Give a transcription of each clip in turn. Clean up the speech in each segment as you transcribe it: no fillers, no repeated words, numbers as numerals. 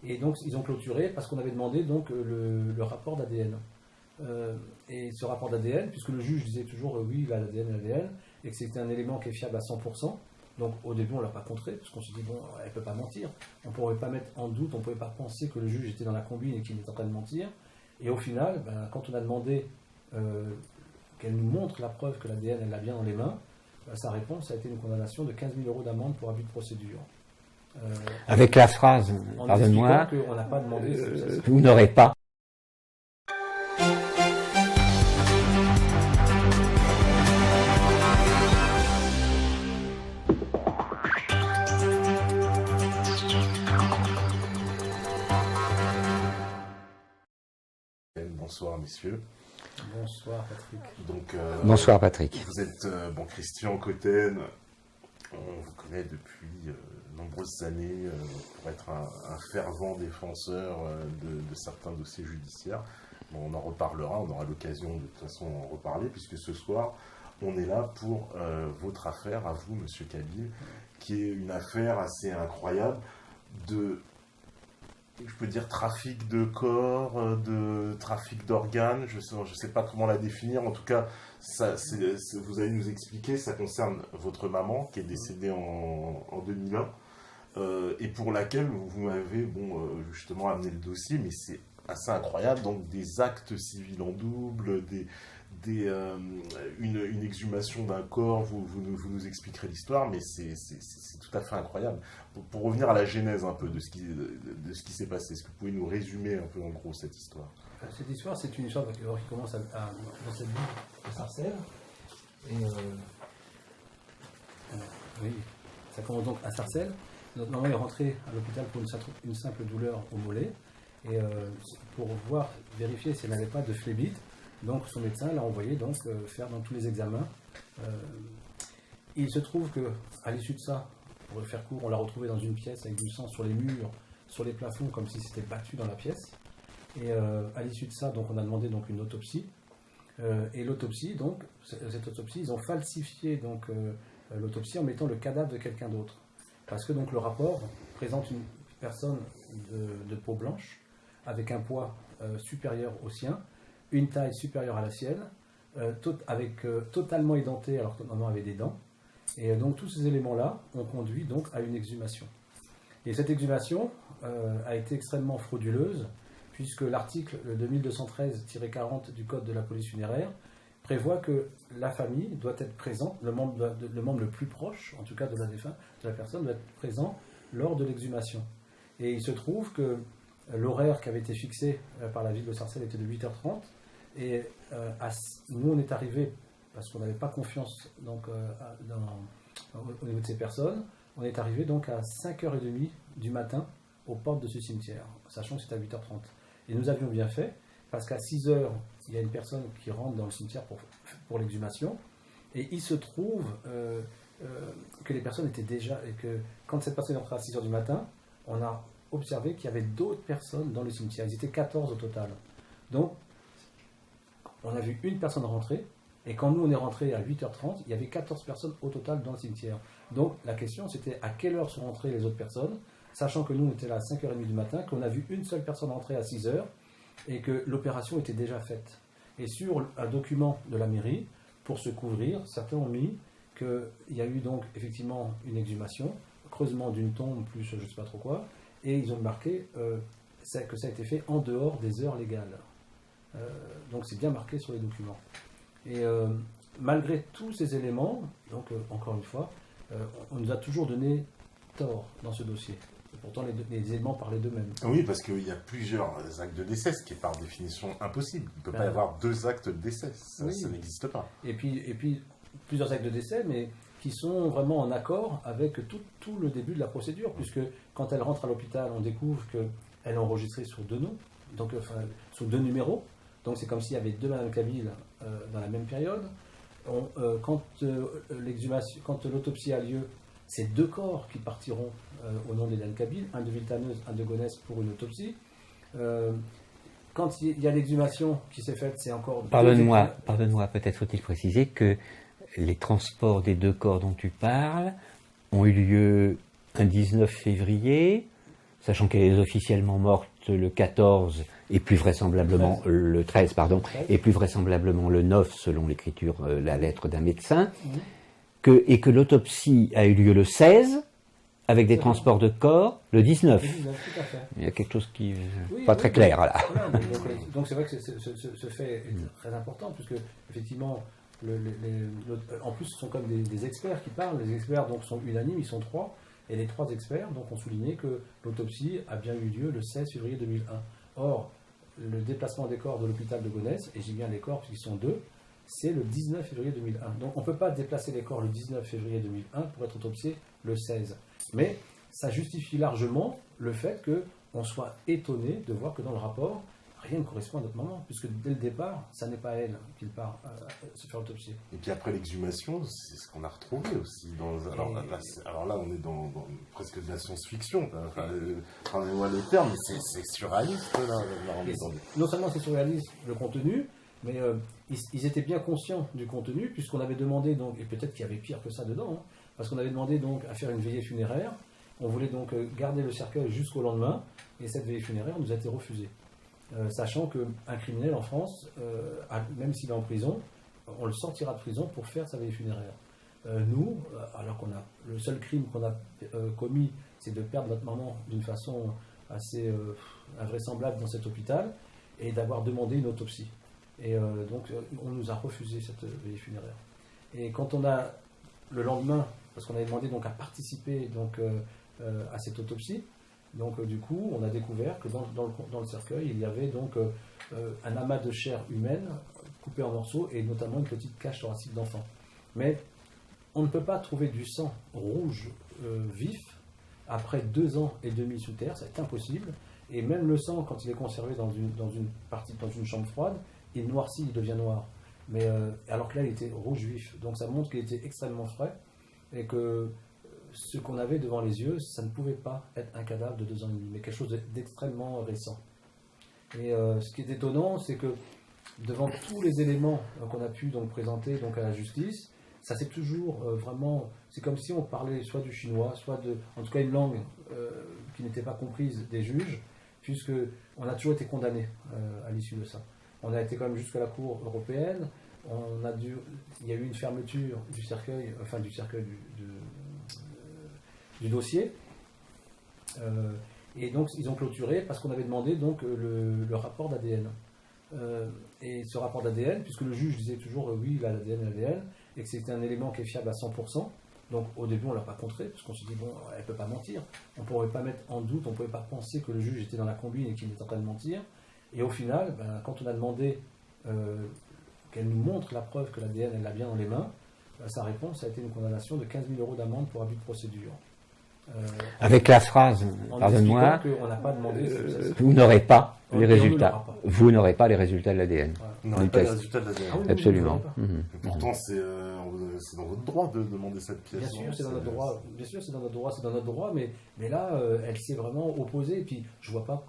Et donc ils ont clôturé parce qu'on avait demandé donc le rapport d'ADN. Et ce rapport d'ADN, puisque le juge disait toujours oui, il a l'ADN, et que c'était un élément qui est fiable à 100%, donc au début on ne l'a pas contré, parce qu'on se dit bon, elle ne peut pas mentir, on ne pourrait pas mettre en doute, on ne pouvait pas penser que le juge était dans la combine et qu'il était en train de mentir. Et au final, quand on a demandé qu'elle nous montre la preuve que l'ADN elle l'a bien dans les mains, sa réponse a été une condamnation de 15 000 € d'amende pour abus de procédure. Avec la phrase, pardonne-moi, on n'a pas demandé vous n'aurez pas. Bonsoir messieurs. Bonsoir Patrick. Donc, bonsoir Patrick. Vous êtes Christian Cotten, on vous connaît depuis nombreuses années pour être un fervent défenseur de certains dossiers judiciaires. Bon, on en reparlera, on aura l'occasion de toute façon en reparler, puisque ce soir on est là pour votre affaire à vous, monsieur Kabyle, qui est une affaire assez incroyable de, je peux dire, trafic de corps, de trafic d'organes, je sais pas comment la définir, en tout cas, vous allez nous expliquer, ça concerne votre maman qui est décédée en 2001, et pour laquelle vous m'avez justement amené le dossier, mais c'est assez incroyable, donc des actes civils en double, une exhumation d'un corps, vous nous expliquerez l'histoire, mais c'est tout à fait incroyable. Pour revenir à la genèse un peu de ce qui s'est passé, est-ce que vous pouvez nous résumer un peu en gros cette histoire? Cette histoire, c'est une histoire qui commence dans cette ville de Sarcelles. Et oui, ça commence donc à Sarcelles. Notre maman est rentrée à l'hôpital pour une simple douleur au mollet. Et pour vérifier si elle n'avait pas de phlébite, donc son médecin l'a envoyé donc, faire dans tous les examens. Il se trouve qu'à l'issue de ça, pour le faire court, on l'a retrouvée dans une pièce avec du sang sur les murs, sur les plafonds, comme si c'était battu dans la pièce. Et à l'issue de ça, donc, on a demandé donc, une autopsie. Et l'autopsie, donc, cette autopsie, ils ont falsifié donc, l'autopsie en mettant le cadavre de quelqu'un d'autre. Parce que donc, le rapport présente une personne de peau blanche, avec un poids supérieur au sien, une taille supérieure à la sienne, totalement édenté alors que maman avait des dents. Et donc tous ces éléments-là ont conduit donc à une exhumation. Et cette exhumation a été extrêmement frauduleuse, puisque l'article 2213-40 du Code de la police funéraire prévoit que la famille doit être présente, le membre le plus proche, en tout cas de la défunte, de la personne, doit être présent lors de l'exhumation. Et il se trouve que l'horaire qui avait été fixé par la ville de Sarcelles était de 8h30, et nous on est arrivés, parce qu'on n'avait pas confiance donc, au niveau de ces personnes, on est arrivés donc à 5h30 du matin aux portes de ce cimetière, sachant que c'était à 8h30. Et nous avions bien fait, parce qu'à 6h, il y a une personne qui rentre dans le cimetière pour l'exhumation, et il se trouve que les personnes étaient déjà, et que quand cette personne est entrée à 6h du matin, on a observé qu'il y avait d'autres personnes dans le cimetière. Ils étaient 14 au total. Donc, on a vu une personne rentrer, et quand nous on est rentrés à 8h30, il y avait 14 personnes au total dans le cimetière. Donc, la question c'était à quelle heure sont rentrées les autres personnes, sachant que nous on était là à 5h30 du matin, qu'on a vu une seule personne rentrer à 6h, et que l'opération était déjà faite. Et sur un document de la mairie, pour se couvrir, certains ont mis qu'il y a eu donc effectivement une exhumation, creusement d'une tombe, plus je ne sais pas trop quoi, et ils ont marqué que ça a été fait en dehors des heures légales. Donc c'est bien marqué sur les documents. Et malgré tous ces éléments, donc encore une fois, on nous a toujours donné tort dans ce dossier. Et pourtant les éléments parlaient d'eux-mêmes. Oui, parce qu'il y a plusieurs actes de décès, ce qui est par définition impossible. Il ne peut pas y avoir 2 actes de décès, ça n'existe pas. Et puis plusieurs actes de décès, mais qui sont vraiment en accord avec tout le début de la procédure, puisque quand elle rentre à l'hôpital, on découvre qu'elle est enregistrée sur 2 noms, donc sur 2 numéros, donc c'est comme s'il y avait 2 Madame Kabyle dans la même période. Quand l'autopsie a lieu, c'est 2 corps qui partiront au nom d'Hélène Kabyle, un de Villetaneuse, un de Gonesse pour une autopsie. Quand il y a l'exhumation qui s'est faite, c'est encore... Pardonne-moi, peut-être faut-il préciser que les transports des 2 corps dont tu parles ont eu lieu un 19 février, sachant qu'elle est officiellement morte le 14 et plus vraisemblablement le 13, pardon, et plus vraisemblablement le 9 selon l'écriture, la lettre d'un médecin, et que l'autopsie a eu lieu le 16 avec des transports de corps le 19. Tout à fait. Il y a quelque chose qui n'est pas très clair là. Voilà, donc c'est vrai que ce fait est très important, puisque effectivement, en plus ce sont comme des experts qui parlent. Les experts donc sont unanimes, ils sont 3, et les 3 experts donc ont souligné que l'autopsie a bien eu lieu le 16 février 2001. Or, le déplacement des corps de l'hôpital de Gonesse, et j'ai bien les corps puisqu'ils sont 2, c'est le 19 février 2001. Donc on ne peut pas déplacer les corps le 19 février 2001 pour être autopsié le 16. Mais ça justifie largement le fait qu'on soit étonné de voir que dans le rapport, rien ne correspond à notre maman, puisque dès le départ, ça n'est pas elle qui part se faire autopsier. Et puis après l'exhumation, c'est ce qu'on a retrouvé aussi. Alors là, on est dans presque de la science-fiction. Pardonnez-moi le terme, mais c'est surréaliste. Non seulement c'est surréaliste le contenu, mais ils étaient bien conscients du contenu, puisqu'on avait demandé, donc, et peut-être qu'il y avait pire que ça dedans, hein, parce qu'on avait demandé donc à faire une veillée funéraire. On voulait donc garder le cercueil jusqu'au lendemain, et cette veillée funéraire nous a été refusée. Sachant qu'un criminel en France, même s'il est en prison, on le sortira de prison pour faire sa veillée funéraire. Nous, alors qu'on a le seul crime qu'on a commis, c'est de perdre notre maman d'une façon assez invraisemblable dans cet hôpital, et d'avoir demandé une autopsie. Et donc on nous a refusé cette veillée funéraire. Et quand on a le lendemain, parce qu'on avait demandé donc à participer donc à cette autopsie, donc du coup on a découvert que dans le cercueil il y avait donc un amas de chair humaine coupé en morceaux et notamment une petite cage thoracique d'enfant. Mais on ne peut pas trouver du sang rouge vif après 2 ans et demi sous terre, c'est impossible. Et même le sang, quand il est conservé dans une chambre froide, il noircit, il devient noir. Mais alors que là, il était rouge vif. Donc ça montre qu'il était extrêmement frais et que ce qu'on avait devant les yeux, ça ne pouvait pas être un cadavre de 2 ans et demi, mais quelque chose d'extrêmement récent. Et ce qui est étonnant, c'est que devant tous les éléments qu'on a pu donc présenter donc à la justice, ça c'est toujours vraiment, c'est comme si on parlait soit du chinois, soit en tout cas une langue qui n'était pas comprise des juges, puisque on a toujours été condamné à l'issue de ça. On a été quand même jusqu'à la Cour européenne. Il y a eu une fermeture du cercueil, du dossier. Et donc ils ont clôturé parce qu'on avait demandé donc le rapport d'ADN. Et ce rapport d'ADN, puisque le juge disait toujours oui, il a l'ADN, et que c'était un élément qui est fiable à 100%. Donc au début on ne l'a pas contré, parce qu'on s'est dit bon, elle ne peut pas mentir. On ne pourrait pas mettre en doute, on ne pouvait pas penser que le juge était dans la combine et qu'il était en train de mentir. Et au final, quand on a demandé qu'elle nous montre la preuve que l'ADN elle l'a bien dans les mains, sa réponse a été une condamnation de 15 000 € d'amende pour abus de procédure. Avec la phrase, pardonne-moi, on n'a pas demandé, vous n'aurez pas les résultats. Vous n'aurez pas les résultats de l'ADN. Vous n'aurez pas les résultats de l'ADN. Ah oui, absolument. Pourtant, c'est dans votre droit de demander cette pièce. Bien sûr, c'est dans notre droit. Bien sûr, c'est dans notre droit, mais là, elle s'est vraiment opposée. Et puis, je vois pas,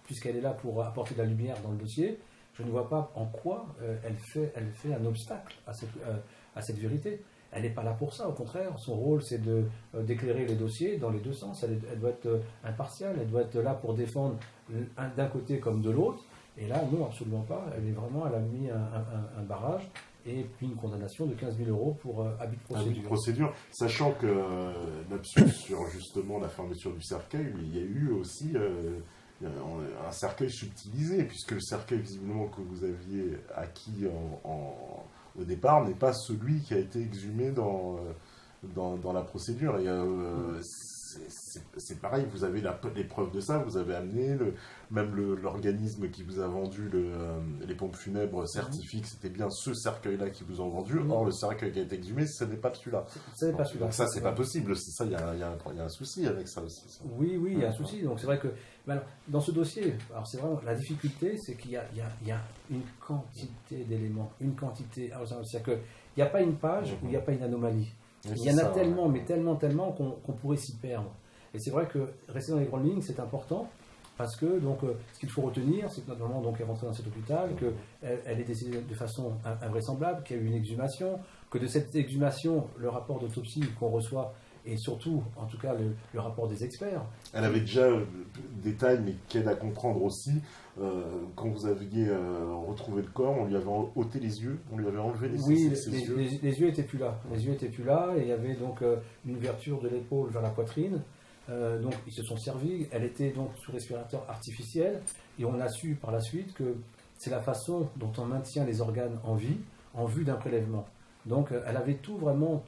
puisqu'elle est là pour apporter de la lumière dans le dossier, je ne vois pas en quoi elle fait un obstacle à cette vérité. Elle n'est pas là pour ça, au contraire, son rôle c'est d'éclairer les dossiers dans les deux sens, elle doit être impartiale, elle doit être là pour défendre d'un côté comme de l'autre, et là non, absolument pas, elle a mis un barrage, et puis une condamnation de 15 000 € pour abus de procédure. Abus de procédure, sachant que là-dessus, sur justement la fermeture du cercueil, il y a eu aussi un cercueil subtilisé, puisque le cercueil visiblement que vous aviez acquis au départ n'est pas celui qui a été exhumé dans la procédure. Et c'est pareil, vous avez les preuves de ça, vous avez amené, même l'organisme qui vous a vendu les pompes funèbres certifie que c'était bien ce cercueil-là qui vous ont vendu. Or, le cercueil qui a été exhumé, ce n'est pas celui-là. Donc ça, c'est pas possible. Ça, il y a un souci avec ça aussi. Ça. Oui, il y a un souci. Donc c'est vrai que dans ce dossier, alors c'est vraiment la difficulté, c'est qu'il y a une quantité d'éléments, une quantité. C'est-à-dire qu'il n'y a pas une page où il n'y a pas une anomalie. Il y en a tellement, mais tellement qu'on pourrait s'y perdre. Et c'est vrai que rester dans les grandes lignes, c'est important, parce que donc, ce qu'il faut retenir, c'est que notre maman donc, est rentrée dans cet hôpital, qu'elle est décédée de façon invraisemblable, qu'il y a eu une exhumation, que de cette exhumation, le rapport d'autopsie qu'on reçoit et surtout, en tout cas, le rapport des experts. Elle avait déjà des détails, mais qu'aide à comprendre aussi. Quand vous aviez retrouvé le corps, on lui avait ôté les yeux, on lui avait enlevé ses yeux. Les yeux étaient plus là. Les yeux étaient plus là, et il y avait donc une ouverture de l'épaule vers la poitrine. Donc ils se sont servis. Elle était donc sous respirateur artificiel, et on a su par la suite que c'est la façon dont on maintient les organes en vie, en vue d'un prélèvement. Donc elle avait tout, vraiment,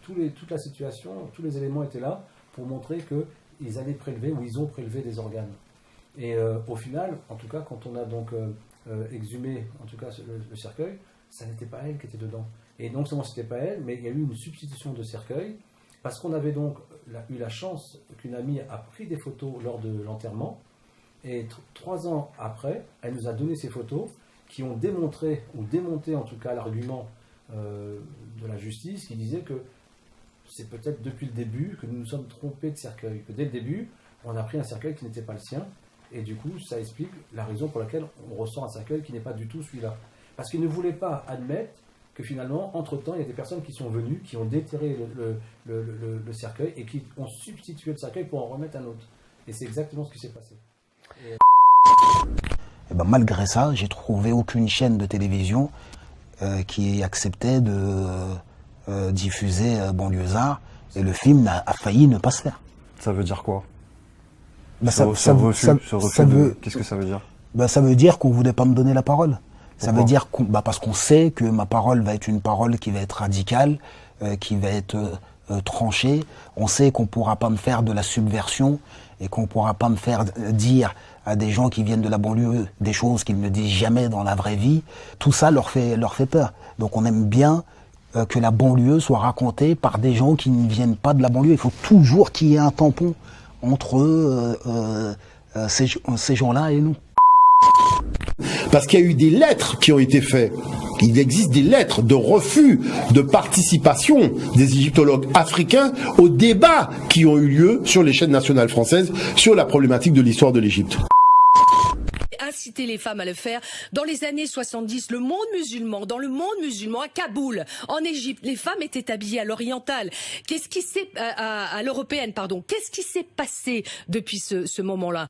toute la situation, tous les éléments étaient là pour montrer qu'ils allaient prélever, ou ils ont prélevé des organes. Et au final, en tout cas, quand on a donc exhumé, en tout cas, le cercueil, ça n'était pas elle qui était dedans. Et non seulement c'était pas elle, mais il y a eu une substitution de cercueil, parce qu'on avait donc eu la chance qu'une amie a pris des photos lors de l'enterrement, et 3 ans après, elle nous a donné ces photos qui ont démontré, ou démonté en tout cas l'argument de la justice, qui disait que c'est peut-être depuis le début que nous nous sommes trompés de cercueil, que dès le début, on a pris un cercueil qui n'était pas le sien, et du coup, ça explique la raison pour laquelle on ressent un cercueil qui n'est pas du tout celui-là. Parce qu'ils ne voulaient pas admettre que finalement, entre-temps, il y a des personnes qui sont venues, qui ont déterré le cercueil, et qui ont substitué le cercueil pour en remettre un autre. Et c'est exactement ce qui s'est passé. Et ben, malgré ça, j'ai trouvé aucune chaîne de télévision qui acceptait de diffuser Banlieusard, et le film a failli ne pas se faire. Ça veut dire quoi? Ben, qu'est-ce que ça veut dire? Ben, ça veut dire qu'on voulait pas me donner la parole. Ça veut dire parce qu'on sait que ma parole va être une parole qui va être radicale, qui va être tranchée. On sait qu'on pourra pas me faire de la subversion, et qu'on pourra pas me faire dire à des gens qui viennent de la banlieue des choses qu'ils ne disent jamais dans la vraie vie. Tout ça leur fait peur. Donc on aime bien que la banlieue soit racontée par des gens qui ne viennent pas de la banlieue. Il faut toujours qu'il y ait un tampon entre ces gens-là et nous. Parce qu'il y a eu des lettres qui ont été faites. Il existe des lettres de refus de participation des égyptologues africains aux débats qui ont eu lieu sur les chaînes nationales françaises sur la problématique de l'histoire de l'Égypte. Inciter les femmes à le faire. Dans les années 70, dans le monde musulman, à Kaboul, en Égypte, les femmes étaient habillées à l'oriental. Qu'est-ce qui s'est à l'européenne, pardon. Qu'est-ce qui s'est passé depuis ce moment-là?